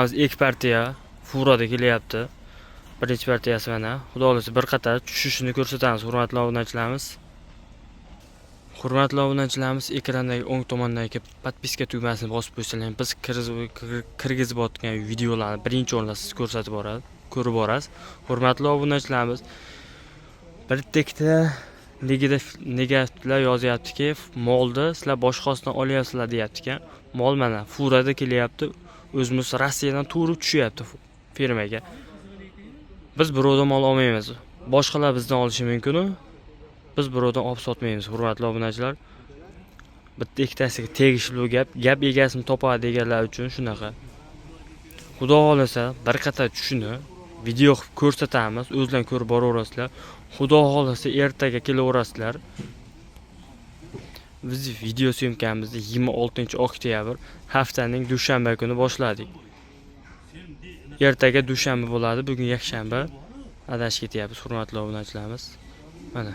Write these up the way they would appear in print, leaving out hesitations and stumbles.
Hozir ilk partiya Furoda kelyapti. Birinchi partiyasi mana. Xudo xolasa bir qator tushishini ko'rsatamiz, hurmatli obunachilarimiz. Hurmatli obunachilarimiz, ekrandagi o'ng tomondagi podpiska tugmasini bosib qo'ysangiz, biz kirgizib o'tgan videolarni birinchi o'rinda siz ko'rib borasiz. Hurmatli obunachilarimiz, bir tekda negativlar yozyaptiki, molni sizlar boshqasidan olyapsizlar deyapti ekan. Mol mana Furoda kelyapti. O'zimiz Rossiyadan to'g'ri tushyapti fermaga. Biz birovdan mol olmaymiz. Boshqalar bizdan olishi mumkin-ku. Biz birovdan olib sotmaymiz, hurmatli obunachilar. Bitta ikkitasiga tegishli gap egasini topadi deganlar uchun shunaqa. Xudo xolasa bir qator tushuni video qilib ko'rsatamiz, o'zlaring ko'rib boraverasizlar. Xudo xolasa ertaga kelaverasizlar. Biz video syomkamizni 26-oktyabr haftaning dushanba kuni boshladik. Ertaga dushanba bo'ladi, bugun yakshanba. Adashib ketyapmiz, hurmatli obunachilarimiz. Mana.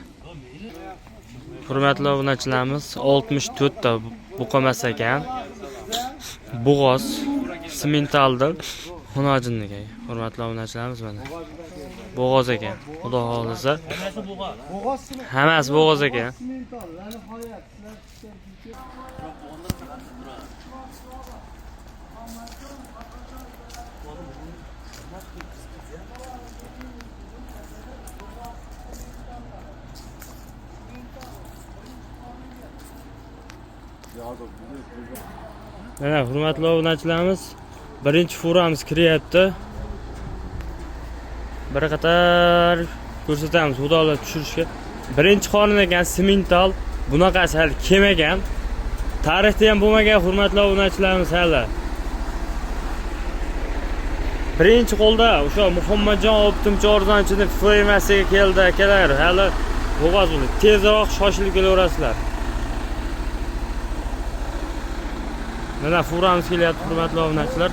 Hurmatli obunachilarimiz, 64 ta buqamas ekan. Bo'g'oz sementaldir. Xunojinniga. Hurmatli obunachilarimiz mana. Bo'g'oz ekan. Xudo xolasa. Hammasi bo'g'oz ekan. Mana hurmatli obunachilarimiz, birinchi furamiz kiryapti. Bir qator ko'rsatamiz, xudolar tushirishga. Birinchi qorin ekan, semental. Bunaqasi hali kelmagan. Tarixda ham bo'lmagan, hurmatli obunachilarimiz hali. Birinchi qo'lda o'sha Muhammadjon Optimchi arzonchining fermasiga keldi akalar. Hali bo'g'oz bo'ldi. Tezroq shoshilib kelaverasizlar. Mana furamiz kelyapti, hurmatli obunachilar.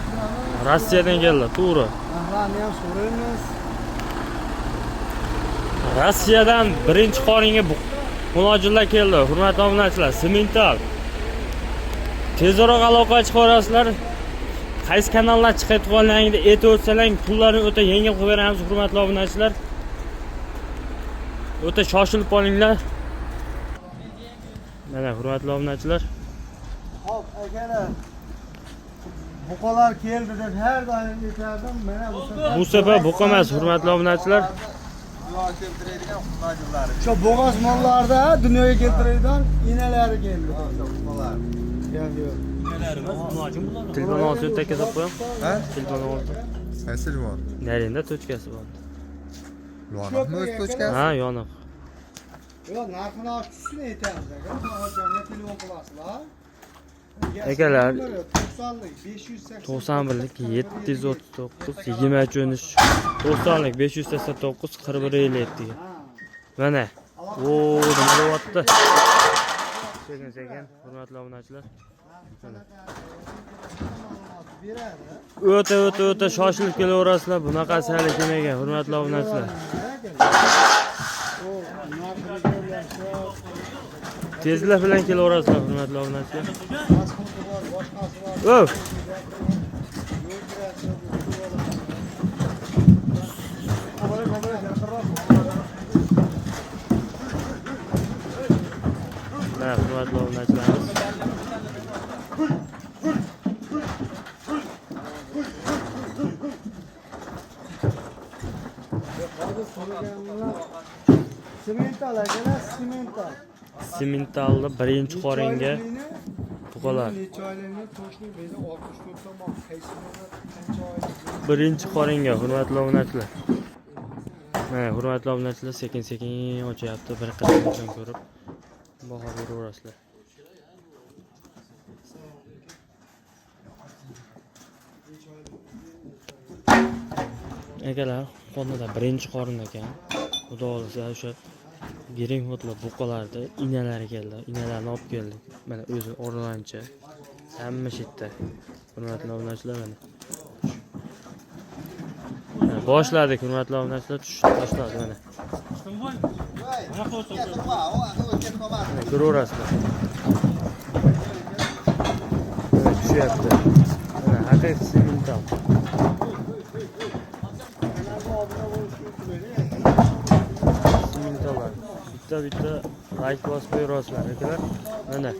Rossiyadan keldi, to'g'ri. Rahlarni ham so'raymiz. Rossiyadan birinchi qoringa muhojirlar keldi, hurmatli obunachilar. Semental. Tezroq aloqa chiqarasizlar. Qaysi kanallar chiqayotganligingda aytib pullarni o'ta yengil qilib beramiz, hurmatli obunachilar. O'ta shoshilib qolinglar. Mana hurmatli obunachilar. Hop, akalar. Buqalar keldi deb har doim aytardim. Mana Bu safar buqa emas, hurmatli obunachilar. Shu bo'g'oz mollarda dunyoga keltiradigan inalari keldi. Buqalar. Yo'q. Telefon olsin takka solib qo'ying. Ha? Telefon olsin. Qaysi limon? Narenda tochkasi bor. Yoniqmi o'z tochkasi? Ha, yoniq. Yo'q, narxini oshishini aytamiz aka. Hozirga telefon qilasizlar. Akalar 90lik 580 91lik 739 23 90lik 589 4157 ga. Mana. O, nima bo'lyapti? Sekin, hurmatli obunachilar. O'ta shoshilib kelaverasizlar. Bunaqasi hali kelmagan, hurmatli obunachilar. Tezlar bilan kelaverasizlar, hurmatli obunachilar. O! Mana hurmatli obunachilarimiz. Semental akalar, semental. Sementalni birinchi qoringa buqalar. Necha oylikni to'shni bezi 64 tomon. Qaysi qancha oylik? Birinchi qoringa, hurmatli obunachilar. Mana hurmatli obunachilar, sekin ochyapti, bir qatordan ko'rib baho beraverasizlar. Akalar, qonida birinchi qorin ekan. Xudo xolasa o'sha Gering hotlar buqalarda inalari keldi. Inalarni olib keldik. Mana o'zi o'rlanchi. Hamma shitda. Hurmatli obunachilar mana. Boshladik, hurmatli obunachilar, tushishni boshladi mana. Ko'raverasizlar. Tushyapti. Mana haqiqiy semental. bitta like bosib qo'yasizlar akalar. Mana.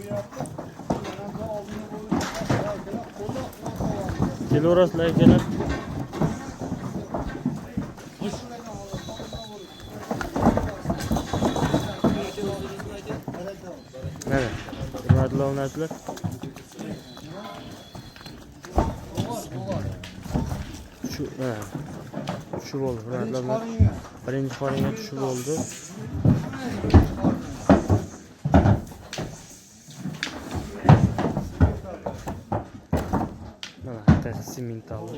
Kelaverasizlar akalar. Mana. Hurmatli obunachilar. Shu bo'ldi. Hurmatli obunachilar. Birinchi qoringa tushib bo'ldi. Mana bittasi simentali.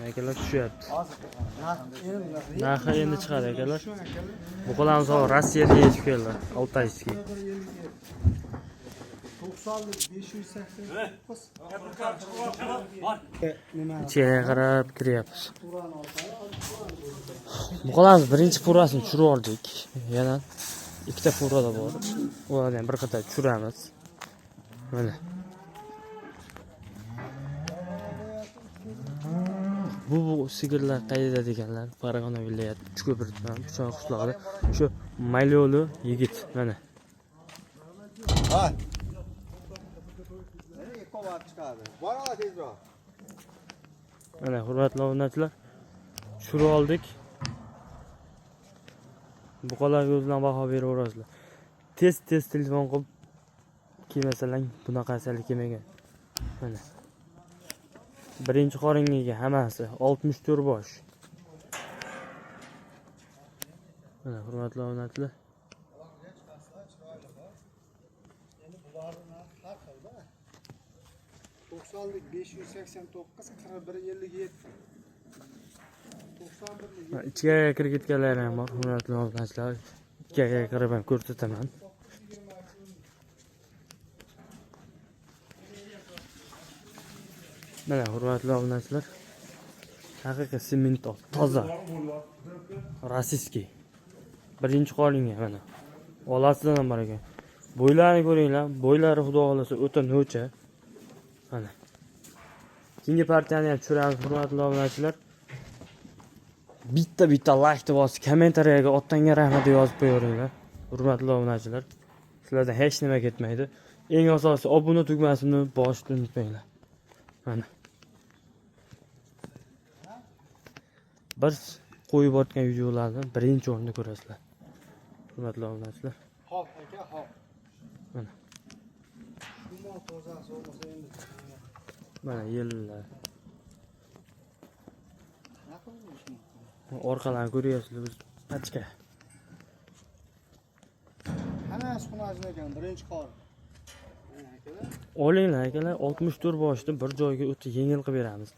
Akalar tushyapti. Narxi endi chiqadi akalar. Bu qo'lamiz Rossiyadan yetib keldi. Altayskiy. 580. Icheriga qarab kiryapmiz. Bu qo'lamiz birinchi furasini tushirib oldik. Yana ikkita furada bor. Ularni ham bir qator tushiramiz. Mana. Bu sigirlar qayerda deganlar, Farg'ona viloyati Uchko'pir tuman Pichoq qishlog'ida shu Malyolu yigit mana. Ha. Ekovat chiqadi. Bor ola tezroq. Mana hurmatli obunachilar, tushirib oldik. Bu qo'llarga o'zingizlar baho beraverasizlar. Tez telefon qilib kelmasalar bunaqasalik kelmagan. Mana. Birinchi qoringiga hammasi 64 bosh. Mana hurmatli obunachilar. Endi bularning narxi har xilda. 90lik 589, 4157. 91lik Ichkariga kirib ketganlar ham bor, hurmatli obunachilar. Ichkariga kirib ham ko'rsataman. Mana hurmatli obunachilar. Haqiqiy simentol, toza. Rossiyskiy. Birinchi qoringa mana. Olasidan ham bor ekan. Bo'ylarini ko'ringlar. Bo'ylari xudo xolasa o'ta no'cha. Mana. Keyingi partiyani ham tushiramiz hurmatli obunachilar. Bitta like bosib, kommentariyaga otanga rahmat deb yozib qo'yaveringlar. Hurmatli obunachilar. Sizlardan hech nima ketmaydi. Eng asosiysi obuna tugmasini bosishni unutmanglar. Mana. Biz qo'yib o'tgan videolarni birinchi o'rinda ko'rasizlar. Hurmatli obunachilar. hop aka, hop. Mana. Shundan tozasi bo'lmasa endi. Mana yillar. Naql bo'lishmi? Orqalarni ko'ryapsizlar, biz pachka. Hammasi xunajin ekan, birinchi qor. Olinglar akalar, 64 boshda bir joyga o'ta yengil qilib beramiz.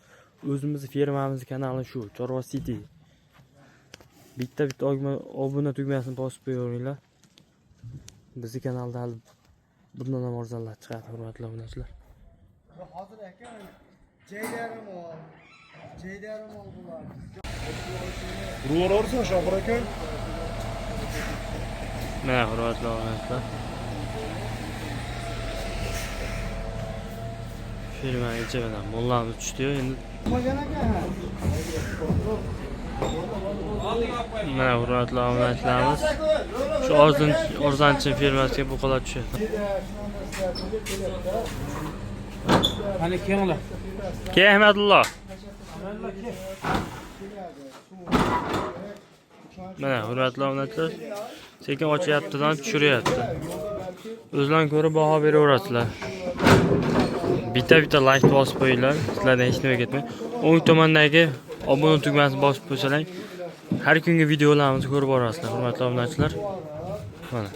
O'zimizni fermamiz kanali shu, Chorva City. Bitta obuna tugmasini bosib qo'yaveringlar. Bizning kanalda hali bundan ham arzonlar chiqadi, hurmatli obunachilar. Hozir aka, jaydarim bular. Urvorsan Shofir aka. Mana hurmatli obunachilar. Firma ichidan mollamiz tushdi endi. Qolgan aka. Mana hurmatli obunachilarimiz shu Orzanchi firmasiga bu qo'llar tushadi. Mana kelinglar. Ahmadullo. Mana hurmatli obunachilar sekin ochyaptidan tushiryapti. O'zlaring ko'rib baho beraverasizlar. Bitta like bosib qo'yinglar, sizlardan hech nima ketmaydi. O'ng tomondagi obuna tugmasini bosib qo'ysalar, har kungi videolarimizni ko'rib borasizlar, hurmatli obunachilar. Mana.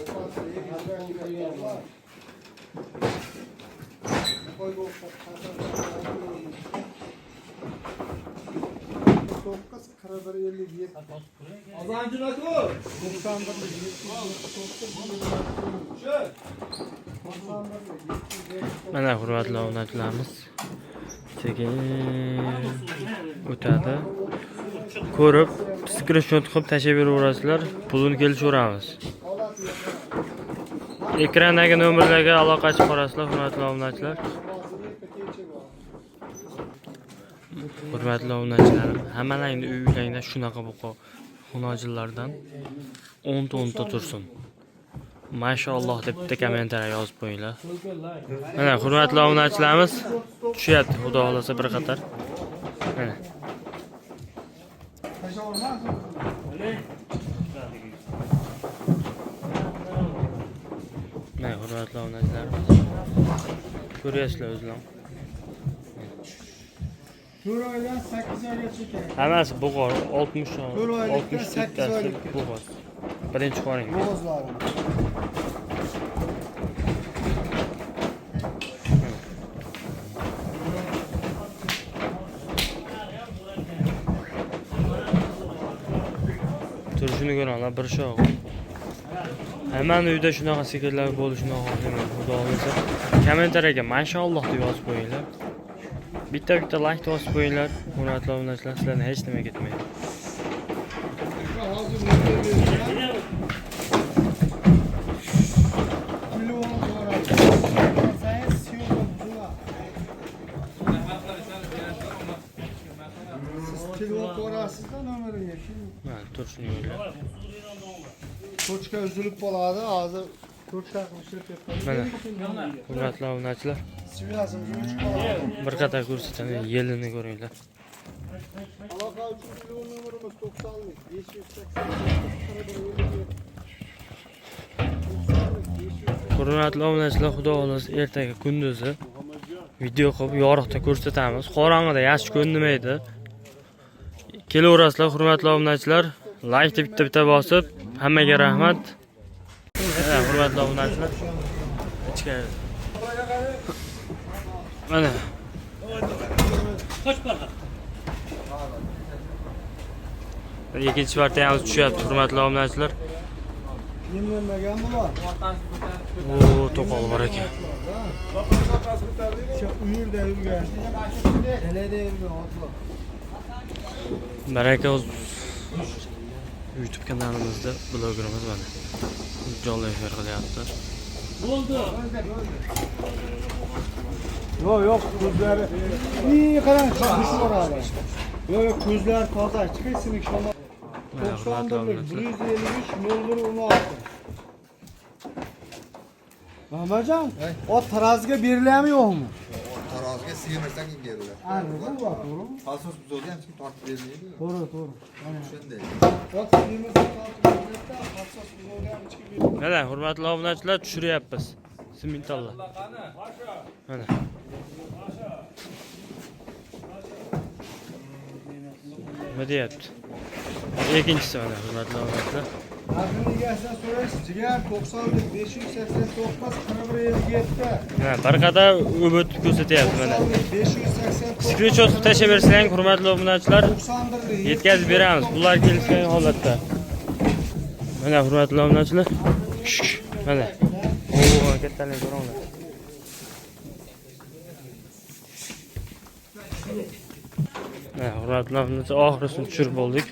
Mana hurmatli obunachilarimiz sekin o'tadi. Ko'rib, screenshot qilib tashlab beraverasizlar, pulini kelishaveramiz. Ekrandagi nomerlarga aloqa qilib qo'yasizlar, hurmatli obunachilar. Hurmatli obunachilarim, hammalaringni uyinglarda shunaqa buqa xunojillardan 10 ta tursin. Mashalloh deb bitta kommentariy yozib qo'yinglar. Mana hurmatli obunachilarimiz tushyapti, xudo xolasa bir qator. Mana Mana hurmatli obunachilarimiz. Ko'ryapsizlar o'zinglar. 4 oydan 8 oygacha kerak. Hammasi bug'or 60 4 oylikdan 60 8 tasi oylikka. bug'or. Birinchi qo'ring. Bo'g'izlari. Turishini ko'ringlar, bir shoq. Hammani uyda shunaqa sigirlar bo'lishini xohlayman. Xudo xolasa kommentariyaga mashalloh deb yozib qo'yinglar. Bitta like bosib qo'yinglar. Hurmatli obunachilar, sizlarni hech nima ketmaydi. Hozir telefon ko'rasizda nomeriga. Mana turishini ko'ringlar. Tochka uzilib qoladi, hozir tochkani ushlab ketdim. Mana hurmatli obunachilar, Sviyazim uchib qoladi. bir qator ko'rsataman, yelini ko'ringlar. Aloqa uchun telefon nomerimiz 90lik 580. Hurmatli obunachilar, xudo xolasa ertaga kunduzi video qilib yorug'da ko'rsatamiz. Qorong'ida yaxshi ko'rinmaydi. Kelaverasizlar hurmatli obunachilar. Like deb bitta bosib, hammaga rahmat. Hurmatli obunachilar. Ichkari. Mana. Ikkinchi partiyamiz tushyapti, hurmatli obunachilar. Yemlanmagan bular. O, to'qol bor ekan. Uyurda yurgan. Eleda yurgan otlar. Baraka YouTube kanalimizda blogerimiz mana. Jonli efir qilyapti. Yo'q, ko'zlari. Qarang, chiqish boradi. Yo'q, ko'zlari toza, chiqishini shamol. 91 153 0116. Mamajon, ot taroziga beriladimi yo'qmi? Taroziga sigirmasdan kim beriladi? Bu bor, to'g'rimi? Asos buzilgan hech kim tortib bermaydi. To'g'ri. Shunday. Ot sigirmasdan tortib beriladi, asos buzilgan hech kim bermaydi. Mana hurmatli obunachilar, tushiryapmiz. Simentallar. Mana. Nima deyapti? Ikkinchisi mana hurmatli obunachilar. Narxini egasidan so'rash, jigar 90 589 4157. Mana bir qator o'bit ko'rsatyapti mana. 589 Screenshot tashlab bersang, hurmatli obunachilar, 91 yetkazib beramiz. Bular kelishgan holatda. Mana hurmatli obunachilar. Mana. O, kattalar ko'ringlar. Mana hurmatli obunachilar, oxirisini tushirib bo'ldik.